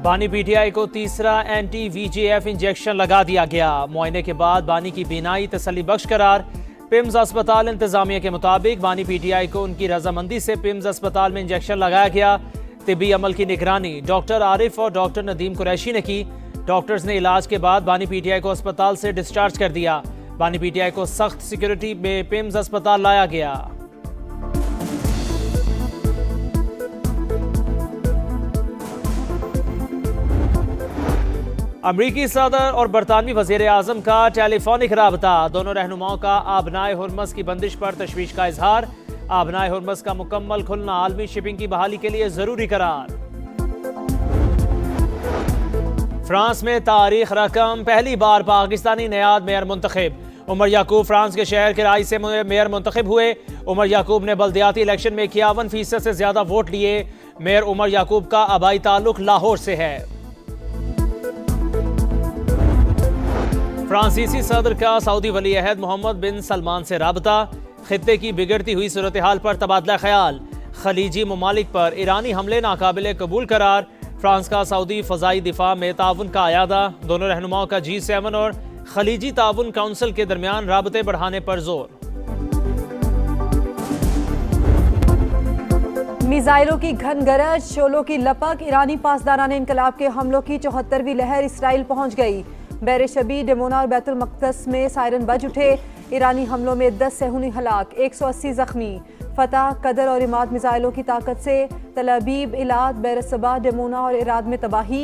बानी पीटीआई को तीसरा एंटी वीजीएफ इंजेक्शन लगा दिया गया। मुआयने के बाद बानी की बीनाई तसल्ली बख्श करार। पिम्स अस्पताल इंतजामिया के मुताबिक बानी पीटीआई को उनकी रजामंदी से पिम्स अस्पताल में इंजेक्शन लगाया गया। तिब्बी अमल की निगरानी डॉक्टर आरिफ और डॉक्टर नदीम कुरैशी ने की। डॉक्टर्स ने इलाज के बाद बानी पीटीआई को अस्पताल से डिस्चार्ज कर दिया। बानी पीटीआई को सख्त सिक्योरिटी में पिम्स अस्पताल लाया गया। अमरीकी सदर और बरतानवी वजीर आजम का टेलीफोनिक राबता। दोनों रहनुमाओं का आबनाए हुर्मस की बंदिश पर तशवीश का इजहार। आबनाए हुर्मस का मुकम्मल खुलना आलमी शिपिंग की बहाली के लिए जरूरी करार। फ्रांस में तारीख रकम पहली बार पाकिस्तानी नयाद मेयर मुंतखब। उमर याकूब फ्रांस के शहर के राय से मेयर मुंतखब हुए। उमर याकूब ने बल्दियाती इलेक्शन में 51% से ज्यादा वोट लिए। मेयर उमर याकूब का आबाई ताल्लुक लाहौर से है। फ्रांसीसी सदर का सऊदी वली अहद मोहम्मद बिन सलमान से राबता। खित्ते की बिगड़ती हुई सूरत हाल पर तबादला ख्याल। खलीजी ममालिक पर ईरानी हमले नाकाबिले कबूल करार। फ्रांस का सऊदी फ़ज़ाई दिफा में ताउन का आयादा। दोनों रहनुमाओं का G7 और खलीजी ताउन काउंसिल के दरमियान राबते बढ़ाने पर जोर। मिसाइलों की घन गरज, शोलों की लपक, ईरानी पासदारान इनकलाब के हमलों की 74वीं लहर इसराइल पहुंच गई। बैर शबी, डेमोना और बैतुल मक़दस में सायरन बज उठे। ईरानी हमलों में 10 सहूनी हलाक, 180 जख्मी। फतह, कदर और इमाद मिसाइलों की ताकत से तल अबीब, इलाद, बैर सबा, डेमोना और इराद में तबाही।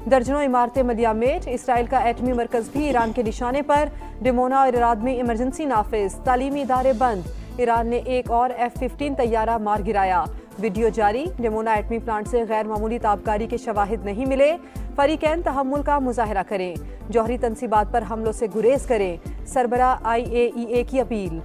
दर्जनों इमारतें मलियामेट। इसराइल का एटमी मरकज़ भी ईरान के निशाने पर। डेमोना और इराद में इमरजेंसी नाफिज। तालीमी इदारे बंद। ईरान ने एक और F-15 तैयारा मार गिराया। वीडियो जारी। डेमोना एटमी प्लांट से गैर मामूली ताबकारी के शवाहिद नहीं मिले। फरीकैन तहम्मुल का मुजाहरा करें। जौहरी तनसीबात पर हमलों से गुरेज करें। सरबरा IAEA की अपील।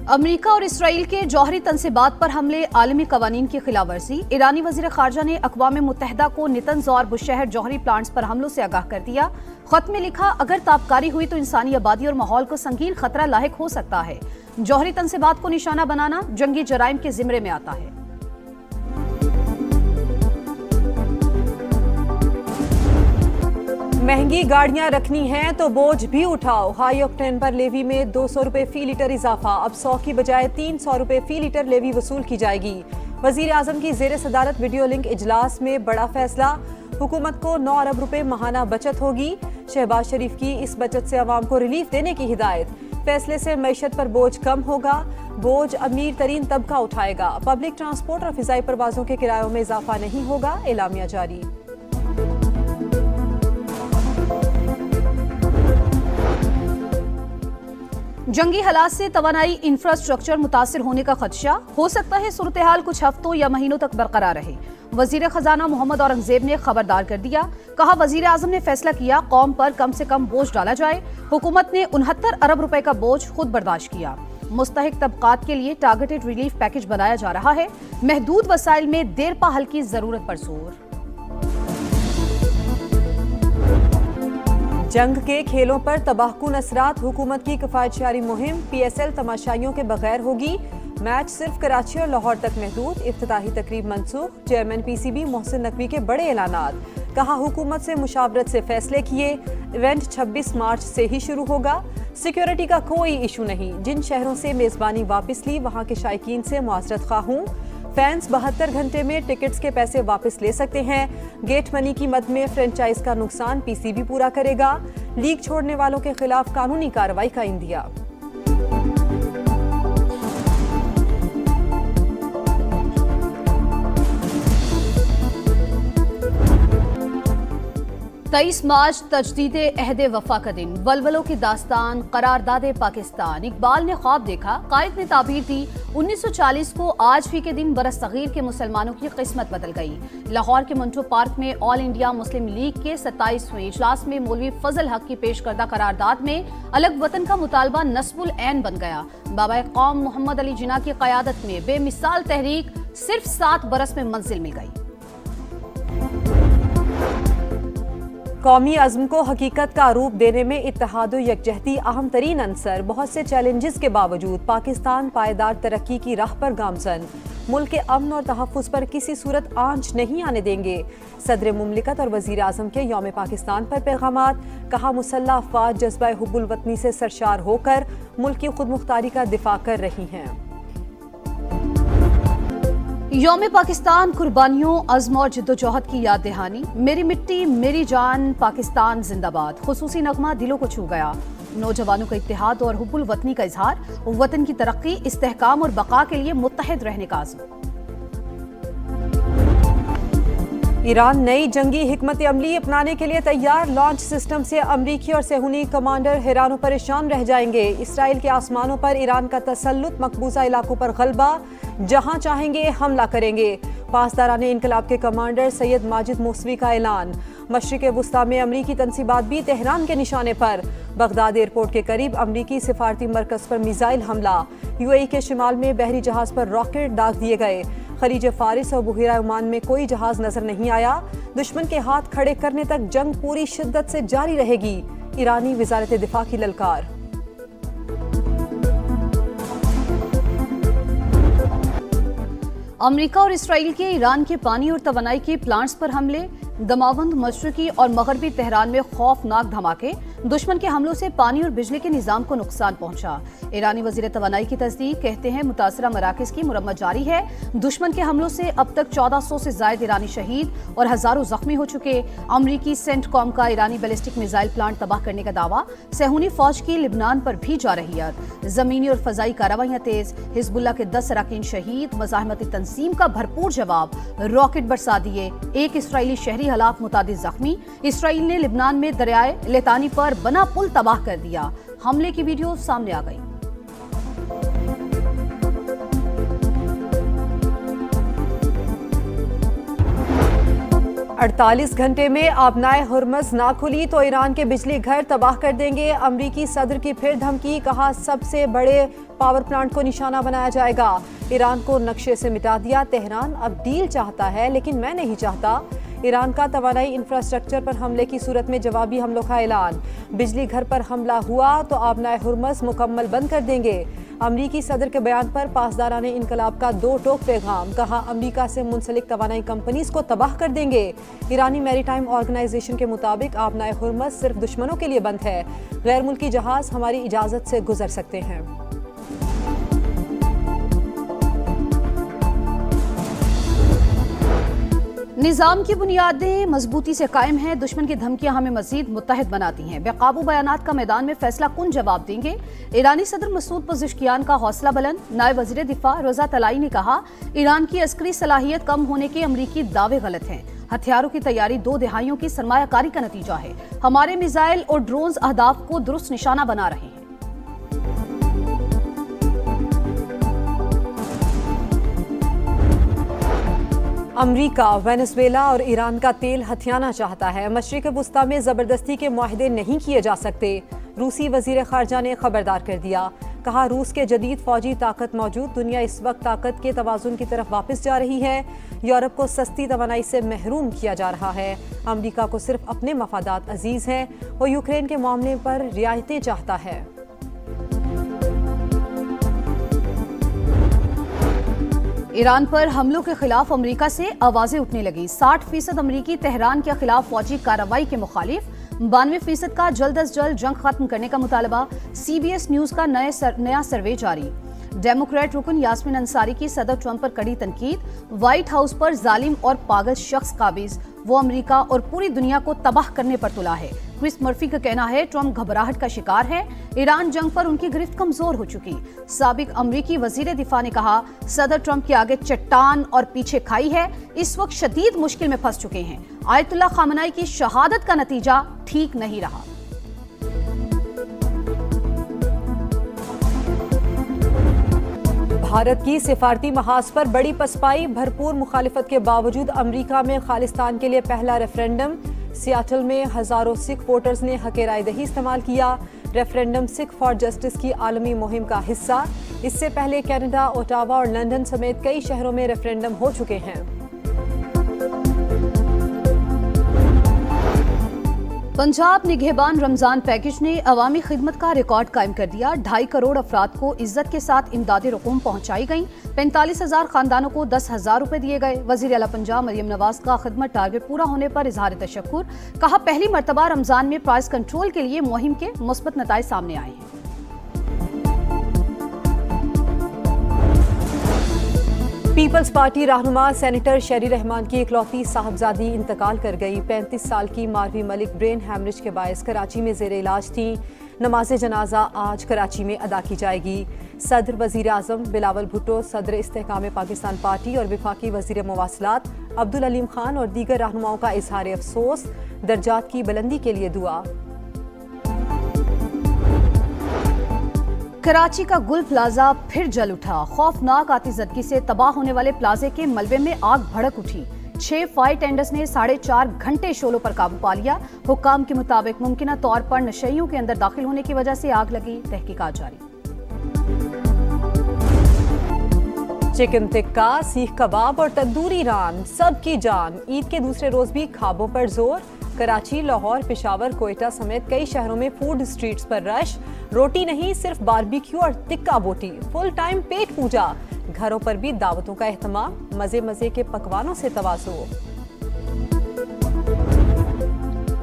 अमेरिका और इसराइल के जौहरी तनसीबात पर हमले आलमी कवानीन की खिलाफ वर्जी। ईरानी वज़ीर ख़ारजा ने अक़वाम मुत्तहिदा को नितंज़ और बुशहर जौहरी प्लांट्स पर हमलों से आगाह कर दिया। ख़त में लिखा, अगर ताबकारी हुई तो इंसानी आबादी और माहौल को संगीन खतरा लाहिक हो सकता है। जौहरी तनसीबात को निशाना बनाना जंगी जराइम के जिम्मे में आता है। महंगी गाड़ियां रखनी हैं तो बोझ भी उठाओ। हाई ऑक्टेन पर लेवी में 200 रुपए फी लीटर इजाफा। अब 100 की बजाय 300 रुपए फी लीटर लेवी वसूल की जाएगी। वजीर आजम की जेर सदारत वीडियो लिंक इजलास में बड़ा फैसला। हुकूमत को 9 अरब रुपए माहाना बचत होगी। शहबाज शरीफ की इस बचत से अवाम को रिलीफ देने की हिदायत। फैसले से मईशत पर बोझ कम होगा। बोझ अमीर तरीन तबका उठाएगा। पब्लिक ट्रांसपोर्ट और फिजाई परवाजों के किरायों में इजाफा नहीं होगा। एलामिया जारी। जंगी हालात से तवानाई इंफ्रास्ट्रक्चर मुतासिर होने का खदशा। हो सकता है सूरत हाल कुछ हफ्तों या महीनों तक बरकरार रहे। वजीर खजाना मोहम्मद औरंगजेब ने खबरदार कर दिया। कहा, वजीर आजम ने फैसला किया कौम पर कम से कम बोझ डाला जाए। हुकूमत ने 69 अरब रुपए का बोझ खुद बर्दाश्त किया। मुस्तहिक तबकात के लिए टारगेटेड रिलीफ पैकेज बनाया जा रहा है। महदूद वसाइल में देरपा हल की जरूरत पर जोर। जंग के खेलों पर तबाहकुन असरात। हुकूमत की किफायतशारी मुहिम PSL तमाशाइयों के बगैर होगी। मैच सिर्फ कराची और लाहौर तक महदूद। इफ्तिताही तकरीब मंसूख। चेयरमैन PCB मोहसिन नकवी के बड़े ऐलानात। कहा, हुकूमत से मुशावरत से फैसले किए। इवेंट 26 मार्च से ही शुरू होगा। सिक्योरिटी का कोई इशू नहीं। जिन शहरों से मेजबानी वापस ली वहाँ के शायकीन से मुआसरत खा हूँ। फैंस 72 घंटे में टिकट्स के पैसे वापस ले सकते हैं। गेट मनी की मद में फ्रेंचाइज का नुकसान PCB पूरा करेगा। लीग छोड़ने वालों के खिलाफ कानूनी कार्रवाई का इंदिया। तेईस मार्च तजदीदे अहदे वफा का दिन। वलवलों की दास्तान, करारदादे पाकिस्तान। इकबाल ने ख्वाब देखा, कायद ने ताबीर दी। 1940 को आज ही के दिन बरसगीर के मुसलमानों की किस्मत बदल गई। लाहौर के मंटो पार्क में ऑल इंडिया मुस्लिम लीग के 27वें इजलास में मौलवी फजल हक की पेश करदा करारदाद में अलग वतन का मुतालबा नस्बुल ऐन बन गया। बाबा कौम मोहम्मद अली जिन्ना की क़यादत में बेमिसाल तहरीक सिर्फ 7 बरस में मंजिल मिल गई। कौमी अज़्म को हकीकत का रूप देने में इत्तेहाद व यकजहती अहम तरीन अंसर। बहुत से चैलेंजेस के बावजूद पाकिस्तान पायदार तरक्की की राह पर गामजन। मुल्क के अमन और तहफ़्फ़ुज़ पर किसी सूरत आंच नहीं आने देंगे। सदर मुमलिकत और वज़ीर आज़म के यौम पाकिस्तान पर पैगामात। कहा मुसल्लह अफ़वाज जज्बा हुब्बुल वतनी से सरशार होकर मुल्क की खुद मुख्तारी का दिफा कर रही हैं। यौम पाकिस्तान कुर्बानियों, अज़्म और जिद्दोजहद की याद दहानी। मेरी मिट्टी मेरी जान, पाकिस्तान जिंदाबाद। खुसूसी नगमा दिलों को छू गया। नौजवानों का इत्तेहाद और हुब्बुल वतनी का इजहार। वतन की तरक्की, इस्तेहकाम और बका के लिए मुत्तहिद रहने का आज़म। ईरान नई जंगी हिकमत अमली अपनाने के लिए तैयार। लॉन्च सिस्टम से अमरीकी और सेहूनी कमांडर हैरान परेशान रह जाएंगे। इसराइल के आसमानों पर ईरान का तसल्लुत, मकबूजा इलाकों पर गलबा। जहां चाहेंगे हमला करेंगे। पासदाराने इनकलाब के कमांडर सैयद माजिद मौसवी का ऐलान। मशरिक़ वुस्ता में अमरीकी तंसीबात भी तेहरान के निशाने पर। बगदाद एयरपोर्ट के करीब अमरीकी सिफारती मरकज़ पर मिसाइल हमला। UAE के शिमाल में बहरी जहाज पर रॉकेट दाग दिए गए। खलीज फारिस और बुहिरा ओमान में कोई जहाज नजर नहीं आया। दुश्मन के हाथ खड़े करने तक जंग पूरी शिद्दत से जारी रहेगी। ईरानी वज़ारत दिफा की ललकार। अमेरिका और इसराइल के ईरान के पानी और तवानाई के प्लांट्स पर हमले। दमावंद, मशरकी और मगरबी तेहरान में खौफनाक धमाके। दुश्मन के हमलों से पानी और बिजली के निजाम को नुकसान पहुंचा। ईरानी वजीर तवानाई की तस्दीक, कहते हैं मुतासरा मराकज की मुरम्मत जारी है। दुश्मन के हमलों से अब तक 1400 से जायद ईरानी शहीद और हजारों जख्मी हो चुके। अमरीकी सेंटकॉम का ईरानी बैलिस्टिक मिसाइल प्लांट तबाह करने का दावा। सेहूनी फौज की लिबनान पर भी जा रही है। जमीनी और फजाई कार्रवाइयां तेज। हिजबुल्लाह के 10 अरकान शहीद। मज़ाहमती तंजीम का भरपूर जवाब। रॉकेट बरसा दिए। एक इसराइली शहरी हलाक, मुतादिद जख्मी। इसराइल ने लिबनान में दरियाए लितानी पर बना पुल तबाह कर दिया। हमले की वीडियो सामने आ गई। अड़तालीस घंटे में आबनाए हुर्मज़ ना खुली तो ईरान के बिजली घर तबाह कर देंगे। अमरीकी सदर की फिर धमकी। कहा सबसे बड़े पावर प्लांट को निशाना बनाया जाएगा। ईरान को नक्शे से मिटा दिया। तेहरान अब डील चाहता है लेकिन मैं नहीं चाहता। ईरान का तवानाई इंफ्रास्ट्रक्चर पर हमले की सूरत में जवाबी हमलों का ऐलान। बिजली घर पर हमला हुआ तो आबनाए हुर्मज़ मुकम्मल बंद कर देंगे। अमरीकी सदर के बयान पर पासदाराने इनकलाब का दो टोक पैगाम। कहा अमरीका से मुंसलिक तवानाई कंपनीज को तबाह कर देंगे। ईरानी मैरीटाइम ऑर्गेनाइजेशन के मुताबिक आबनाए हुर्मज़ सिर्फ दुश्मनों के लिए बंद है। गैर मुल्की जहाज हमारी इजाज़त से गुजर सकते हैं। निजाम की बुनियादें मजबूती से कायम हैं। दुश्मन की धमकियां हमें मजीद मुत्तहिद बनाती हैं। बेकाबू बयानात का मैदान में फैसला कुन जवाब देंगे। ईरानी सदर मसूद पज़ेश्कियान का हौसला बुलंद। नायब वज़ीर दिफा रज़ा तलाई ने कहा ईरान की अस्करी सलाहियत कम होने के अमरीकी दावे गलत हैं। हथियारों की तैयारी 2 दहाइयों की सरमायाकारी का नतीजा है। हमारे मिसाइल और ड्रोन्स अहदाफ को दुरुस्त निशाना बना रहे हैं। अमरीका वेनेजुएला और ईरान का तेल हथियाना चाहता है। मशरिक़ वुस्ता में ज़बरदस्ती के मुआहदे नहीं किए जा सकते। रूसी वज़ीर ख़ारजा ने खबरदार कर दिया। कहा रूस के जदीद फ़ौजी ताकत मौजूद दुनिया इस वक्त ताकत के तवाज़ुन की तरफ वापस जा रही है। यूरोप को सस्ती तवानाई से महरूम किया जा रहा है। अमरीका को सिर्फ अपने मफादात अजीज़ हैं। वो यूक्रेन के मामले पर रियायतें चाहता है। ईरान पर हमलों के खिलाफ अमेरिका से आवाजें उठने लगी। 60% अमरीकी तेहरान के खिलाफ फौजी कार्रवाई के मुखालिफ। 92% का जल्द अज जल्द जंग खत्म करने का मुतालबा। CBS न्यूज का नया सर्वे जारी। डेमोक्रेट रुकन यास्मीन अंसारी की सदर ट्रंप पर कड़ी तनकीद। व्हाइट हाउस पर जालिम और पागल शख्स काबिज। वो अमेरिका और पूरी दुनिया को तबाह करने पर तुला है। क्रिस मर्फी का कहना है ट्रंप घबराहट का शिकार है। ईरान जंग पर उनकी गिरफ्त कमजोर हो चुकी। साबिक अमरीकी वजीर दिफा ने कहा सदर ट्रंप के आगे चट्टान और पीछे खाई है। इस वक्त शदीद मुश्किल में फंस चुके हैं। आयतुल्लाह खामनाई की शहादत का नतीजा ठीक नहीं रहा। भारत की सिफारती महाज पर बड़ी पसपाई। भरपूर मुखालिफत के बावजूद अमरीका में खालिस्तान के लिए पहला रेफरेंडम। सियाटल में हजारों सिख वोटर्स ने हक राय दही इस्तेमाल किया। रेफरेंडम सिख फॉर जस्टिस की आलमी मुहिम का हिस्सा। इससे पहले कनाडा, ओटावा और लंदन समेत कई शहरों में रेफरेंडम हो चुके हैं। पंजाब निगहबान रमजान पैकेज ने अवामी खिदमत का रिकॉर्ड कायम कर दिया। 2.5 करोड़ अफराद को इज्जत के साथ इमदादी रकूम पहुंचाई गई। 45,000 खानदानों को 10,000 रुपए दिए गए। वजीर आला पंजाब मरियम नवाज का खिदमत टारगेट पूरा होने पर इजहार तशक्कुर। कहा, पहली मरतबा रमजान में प्राइस कंट्रोल के लिए मुहिम के मुस्बत नताइज सामने आए हैं। पीपल्स पार्टी रहनुमा सेनेटर शेरी रहमान की इकलौती साहबजादी इंतकाल कर गई। 35 साल की मारवी मलिक ब्रेन हैमरेज के बायस कराची में जेर इलाज थी। नमाज जनाजा आज कराची में अदा की जाएगी। सदर वजीर आजम बिलावल भुट्टो, सदर इस्तेहकाम पाकिस्तान पार्टी और वफाकी वजीर मवासलात अब्दुल अलीम खान और दीगर रहनुमाओं का इजहार अफसोस। दर्जात की बुलंदी के लिए दुआ। कराची का गुल प्लाजा फिर जल उठा। खौफनाक आतिशबाजी से तबाह होने वाले प्लाजे के मलबे में आग भड़क उठी। 6 फायर टेंडर्स ने 4.5 घंटे शोलों पर काबू पा लिया। हुक्काम के मुताबिक मुमकिना तौर पर नशइयों के अंदर दाखिल होने की वजह से आग लगी। तहकीकात जारी। चिकन टिक्का, सीख कबाब और तंदूरी नान, सबकी जान। ईद के दूसरे रोज भी खाबों पर जोर। कराची, लाहौर, पेशावर, कोयटा समेत कई शहरों में फूड स्ट्रीट्स पर रश। रोटी नहीं, सिर्फ बारबेक्यू और टिक्का बोटी। फुल टाइम पेट पूजा। घरों पर भी दावतों का एहतमाम। मजे मजे के पकवानों से तवाज़ो।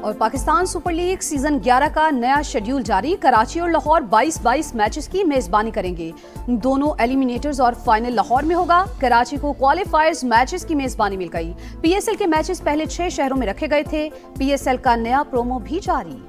और पाकिस्तान सुपर लीग सीजन 11 का नया शेड्यूल जारी। कराची और लाहौर 22-22 मैचेस की मेजबानी करेंगे। दोनों एलिमिनेटर्स और फाइनल लाहौर में होगा। कराची को क्वालिफायर्स मैचेस की मेजबानी मिल गई। पीएसएल के मैचेस पहले 6 शहरों में रखे गए थे। पीएसएल का नया प्रोमो भी जारी।